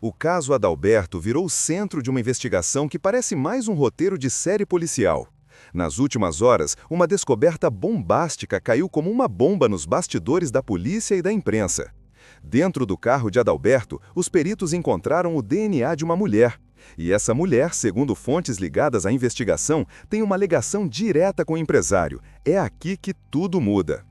O caso Adalberto virou o centro de uma investigação que parece mais um roteiro de série policial. Nas últimas horas, uma descoberta bombástica caiu como uma bomba nos bastidores da polícia e da imprensa. Dentro do carro de Adalberto, os peritos encontraram o DNA de uma mulher. E essa mulher, segundo fontes ligadas à investigação, tem uma ligação direta com o empresário. É aqui que tudo muda.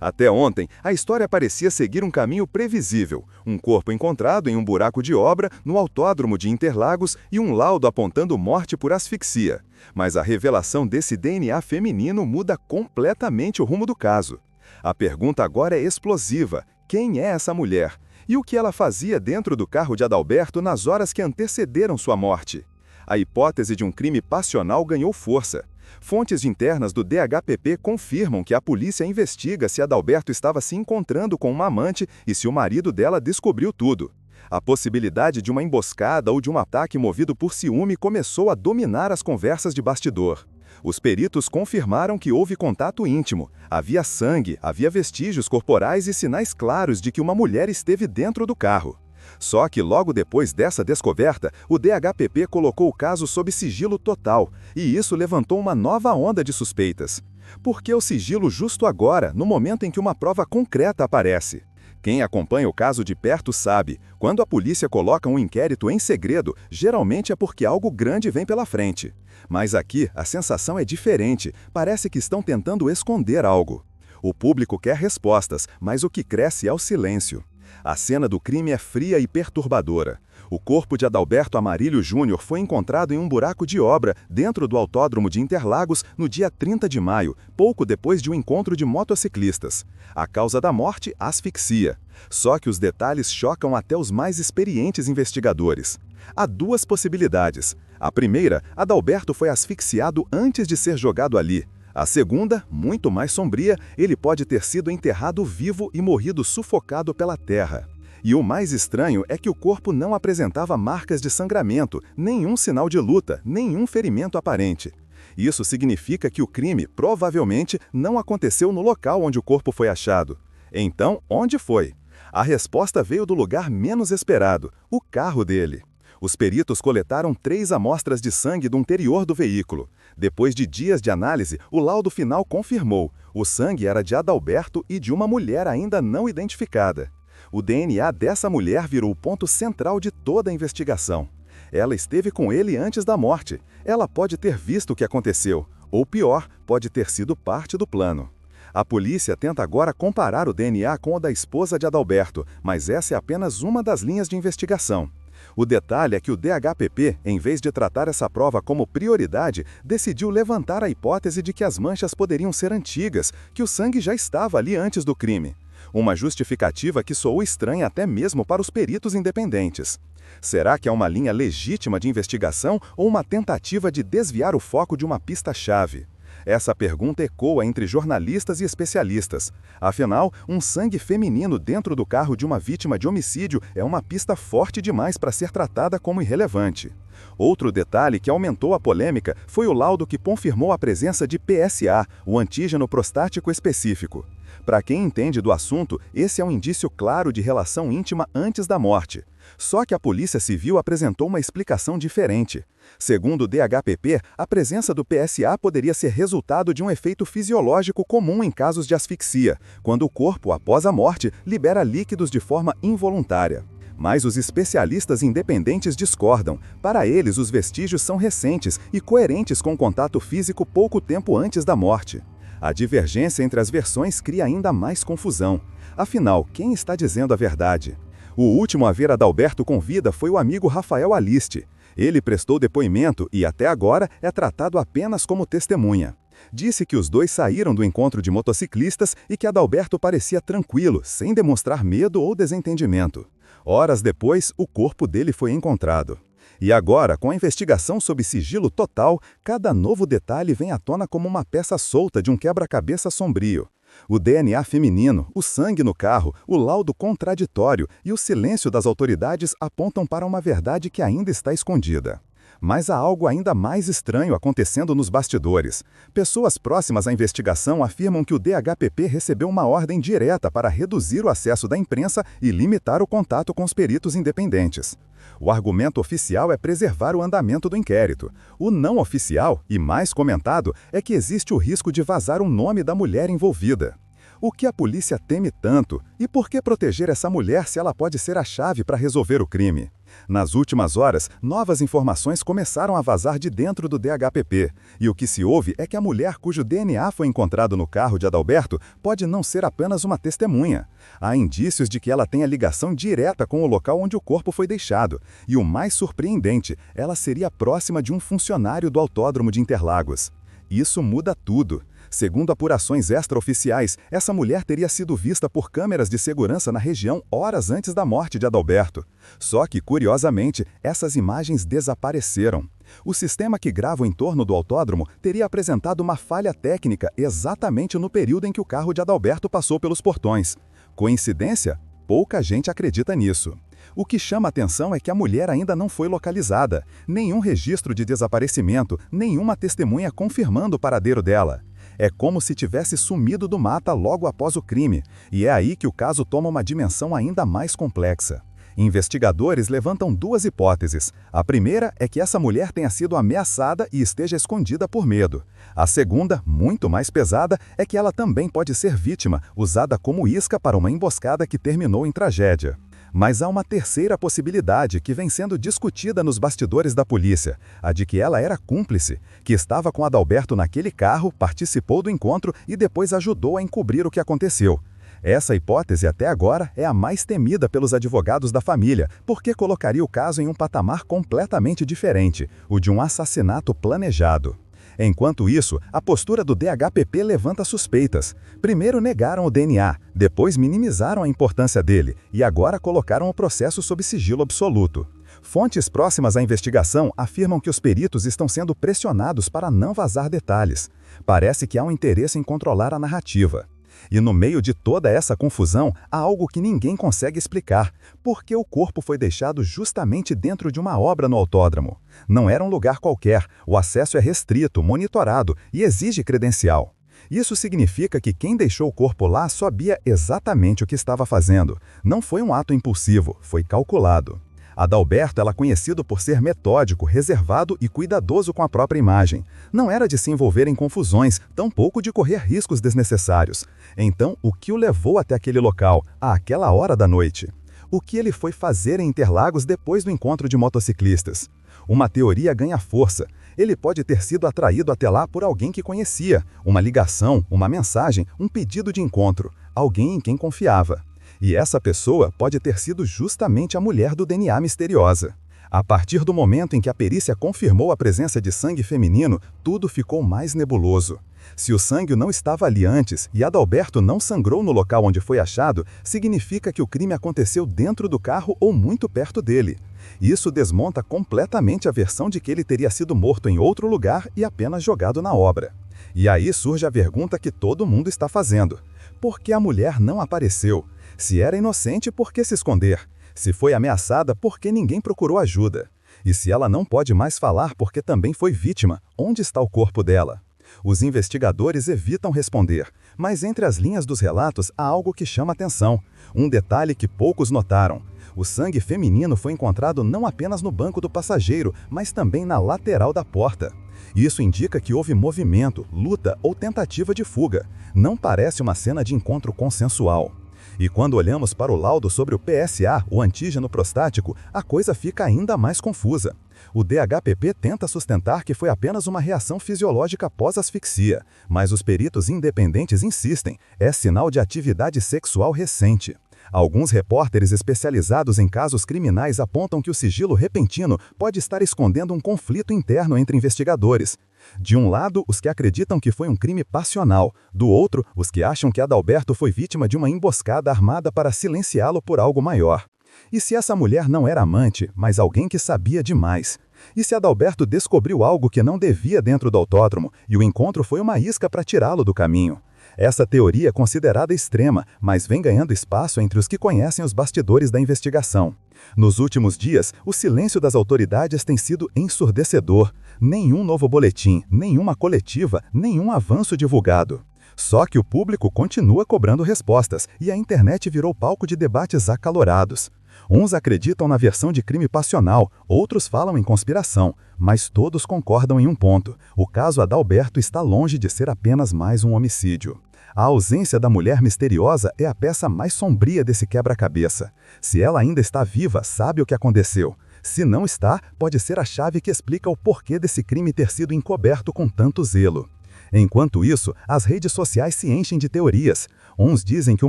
Até ontem, a história parecia seguir um caminho previsível. Um corpo encontrado em um buraco de obra no autódromo de Interlagos e um laudo apontando morte por asfixia. Mas a revelação desse DNA feminino muda completamente o rumo do caso. A pergunta agora é explosiva. Quem é essa mulher? E o que ela fazia dentro do carro de Adalberto nas horas que antecederam sua morte? A hipótese de um crime passional ganhou força. Fontes internas do DHPP confirmam que a polícia investiga se Adalberto estava se encontrando com uma amante e se o marido dela descobriu tudo. A possibilidade de uma emboscada ou de um ataque movido por ciúme começou a dominar as conversas de bastidor. Os peritos confirmaram que houve contato íntimo, havia sangue, havia vestígios corporais e sinais claros de que uma mulher esteve dentro do carro. Só que logo depois dessa descoberta, o DHPP colocou o caso sob sigilo total, e isso levantou uma nova onda de suspeitas. Por que o sigilo justo agora, no momento em que uma prova concreta aparece? Quem acompanha o caso de perto sabe, quando a polícia coloca um inquérito em segredo, geralmente é porque algo grande vem pela frente. Mas aqui, a sensação é diferente, parece que estão tentando esconder algo. O público quer respostas, mas o que cresce é o silêncio. A cena do crime é fria e perturbadora. O corpo de Adalberto Amarílio Júnior foi encontrado em um buraco de obra dentro do autódromo de Interlagos no dia 30 de maio, pouco depois de um encontro de motociclistas. A causa da morte, asfixia. Só que os detalhes chocam até os mais experientes investigadores. Há duas possibilidades. A primeira, Adalberto foi asfixiado antes de ser jogado ali. A segunda, muito mais sombria, ele pode ter sido enterrado vivo e morrido sufocado pela terra. E o mais estranho é que o corpo não apresentava marcas de sangramento, nenhum sinal de luta, nenhum ferimento aparente. Isso significa que o crime, provavelmente, não aconteceu no local onde o corpo foi achado. Então, onde foi? A resposta veio do lugar menos esperado, o carro dele. Os peritos coletaram 3 amostras de sangue do interior do veículo. Depois de dias de análise, o laudo final confirmou: o sangue era de Adalberto e de uma mulher ainda não identificada. O DNA dessa mulher virou o ponto central de toda a investigação. Ela esteve com ele antes da morte. Ela pode ter visto o que aconteceu, ou pior, pode ter sido parte do plano. A polícia tenta agora comparar o DNA com o da esposa de Adalberto, mas essa é apenas uma das linhas de investigação. O detalhe é que o DHPP, em vez de tratar essa prova como prioridade, decidiu levantar a hipótese de que as manchas poderiam ser antigas, que o sangue já estava ali antes do crime. Uma justificativa que soou estranha até mesmo para os peritos independentes. Será que é uma linha legítima de investigação ou uma tentativa de desviar o foco de uma pista-chave? Essa pergunta ecoa entre jornalistas e especialistas. Afinal, um sangue feminino dentro do carro de uma vítima de homicídio é uma pista forte demais para ser tratada como irrelevante. Outro detalhe que aumentou a polêmica foi o laudo que confirmou a presença de PSA, o antígeno prostático específico. Para quem entende do assunto, esse é um indício claro de relação íntima antes da morte. Só que a Polícia Civil apresentou uma explicação diferente. Segundo o DHPP, a presença do PSA poderia ser resultado de um efeito fisiológico comum em casos de asfixia, quando o corpo, após a morte, libera líquidos de forma involuntária. Mas os especialistas independentes discordam. Para eles, os vestígios são recentes e coerentes com o contato físico pouco tempo antes da morte. A divergência entre as versões cria ainda mais confusão. Afinal, quem está dizendo a verdade? O último a ver Adalberto com vida foi o amigo Rafael Aliste. Ele prestou depoimento e, até agora, é tratado apenas como testemunha. Disse que os dois saíram do encontro de motociclistas e que Adalberto parecia tranquilo, sem demonstrar medo ou desentendimento. Horas depois, o corpo dele foi encontrado. E agora, com a investigação sob sigilo total, cada novo detalhe vem à tona como uma peça solta de um quebra-cabeça sombrio. O DNA feminino, o sangue no carro, o laudo contraditório e o silêncio das autoridades apontam para uma verdade que ainda está escondida. Mas há algo ainda mais estranho acontecendo nos bastidores. Pessoas próximas à investigação afirmam que o DHPP recebeu uma ordem direta para reduzir o acesso da imprensa e limitar o contato com os peritos independentes. O argumento oficial é preservar o andamento do inquérito. O não oficial, e mais comentado, é que existe o risco de vazar o nome da mulher envolvida. O que a polícia teme tanto? E por que proteger essa mulher se ela pode ser a chave para resolver o crime? Nas últimas horas, novas informações começaram a vazar de dentro do DHPP, e o que se ouve é que a mulher cujo DNA foi encontrado no carro de Adalberto pode não ser apenas uma testemunha. Há indícios de que ela tenha ligação direta com o local onde o corpo foi deixado, e o mais surpreendente, ela seria próxima de um funcionário do Autódromo de Interlagos. Isso muda tudo. Segundo apurações extraoficiais, essa mulher teria sido vista por câmeras de segurança na região horas antes da morte de Adalberto. Só que, curiosamente, essas imagens desapareceram. O sistema que grava o entorno do autódromo teria apresentado uma falha técnica exatamente no período em que o carro de Adalberto passou pelos portões. Coincidência? Pouca gente acredita nisso. O que chama atenção é que a mulher ainda não foi localizada. Nenhum registro de desaparecimento, nenhuma testemunha confirmando o paradeiro dela. É como se tivesse sumido do mata logo após o crime, e é aí que o caso toma uma dimensão ainda mais complexa. Investigadores levantam duas hipóteses. A primeira é que essa mulher tenha sido ameaçada e esteja escondida por medo. A segunda, muito mais pesada, é que ela também pode ser vítima, usada como isca para uma emboscada que terminou em tragédia. Mas há uma terceira possibilidade que vem sendo discutida nos bastidores da polícia, a de que ela era cúmplice, que estava com Adalberto naquele carro, participou do encontro e depois ajudou a encobrir o que aconteceu. Essa hipótese, até agora, é a mais temida pelos advogados da família, porque colocaria o caso em um patamar completamente diferente, o de um assassinato planejado. Enquanto isso, a postura do DHPP levanta suspeitas. Primeiro negaram o DNA, depois minimizaram a importância dele e agora colocaram o processo sob sigilo absoluto. Fontes próximas à investigação afirmam que os peritos estão sendo pressionados para não vazar detalhes. Parece que há um interesse em controlar a narrativa. E no meio de toda essa confusão, há algo que ninguém consegue explicar. Por que o corpo foi deixado justamente dentro de uma obra no autódromo? Não era um lugar qualquer, o acesso é restrito, monitorado e exige credencial. Isso significa que quem deixou o corpo lá sabia exatamente o que estava fazendo. Não foi um ato impulsivo, foi calculado. Adalberto era conhecido por ser metódico, reservado e cuidadoso com a própria imagem. Não era de se envolver em confusões, tampouco de correr riscos desnecessários. Então, o que o levou até aquele local, àquela hora da noite? O que ele foi fazer em Interlagos depois do encontro de motociclistas? Uma teoria ganha força. Ele pode ter sido atraído até lá por alguém que conhecia, uma ligação, uma mensagem, um pedido de encontro, alguém em quem confiava. E essa pessoa pode ter sido justamente a mulher do DNA misteriosa. A partir do momento em que a perícia confirmou a presença de sangue feminino, tudo ficou mais nebuloso. Se o sangue não estava ali antes e Adalberto não sangrou no local onde foi achado, significa que o crime aconteceu dentro do carro ou muito perto dele. Isso desmonta completamente a versão de que ele teria sido morto em outro lugar e apenas jogado na obra. E aí surge a pergunta que todo mundo está fazendo. Por que a mulher não apareceu? Se era inocente, por que se esconder? Se foi ameaçada, por que ninguém procurou ajuda? E se ela não pode mais falar porque também foi vítima, onde está o corpo dela? Os investigadores evitam responder, mas entre as linhas dos relatos há algo que chama atenção. Um detalhe que poucos notaram. O sangue feminino foi encontrado não apenas no banco do passageiro, mas também na lateral da porta. Isso indica que houve movimento, luta ou tentativa de fuga. Não parece uma cena de encontro consensual. E quando olhamos para o laudo sobre o PSA, o antígeno prostático, a coisa fica ainda mais confusa. O DHPP tenta sustentar que foi apenas uma reação fisiológica pós-asfixia, mas os peritos independentes insistem, é sinal de atividade sexual recente. Alguns repórteres especializados em casos criminais apontam que o sigilo repentino pode estar escondendo um conflito interno entre investigadores. De um lado, os que acreditam que foi um crime passional, do outro, os que acham que Adalberto foi vítima de uma emboscada armada para silenciá-lo por algo maior. E se essa mulher não era amante, mas alguém que sabia demais? E se Adalberto descobriu algo que não devia dentro do autódromo e o encontro foi uma isca para tirá-lo do caminho? Essa teoria é considerada extrema, mas vem ganhando espaço entre os que conhecem os bastidores da investigação. Nos últimos dias, o silêncio das autoridades tem sido ensurdecedor. Nenhum novo boletim, nenhuma coletiva, nenhum avanço divulgado. Só que o público continua cobrando respostas e a internet virou palco de debates acalorados. Uns acreditam na versão de crime passional, outros falam em conspiração, mas todos concordam em um ponto: o caso Adalberto está longe de ser apenas mais um homicídio. A ausência da mulher misteriosa é a peça mais sombria desse quebra-cabeça. Se ela ainda está viva, sabe o que aconteceu. Se não está, pode ser a chave que explica o porquê desse crime ter sido encoberto com tanto zelo. Enquanto isso, as redes sociais se enchem de teorias. Uns dizem que o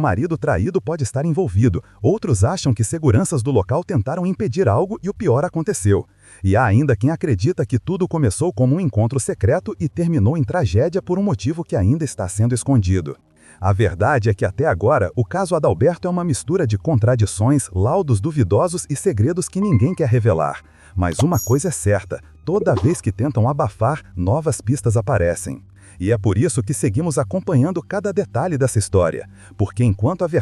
marido traído pode estar envolvido, outros acham que seguranças do local tentaram impedir algo e o pior aconteceu. E há ainda quem acredita que tudo começou como um encontro secreto e terminou em tragédia por um motivo que ainda está sendo escondido. A verdade é que até agora, o caso Adalberto é uma mistura de contradições, laudos duvidosos e segredos que ninguém quer revelar. Mas uma coisa é certa: toda vez que tentam abafar, novas pistas aparecem. E é por isso que seguimos acompanhando cada detalhe dessa história, porque enquanto a verdade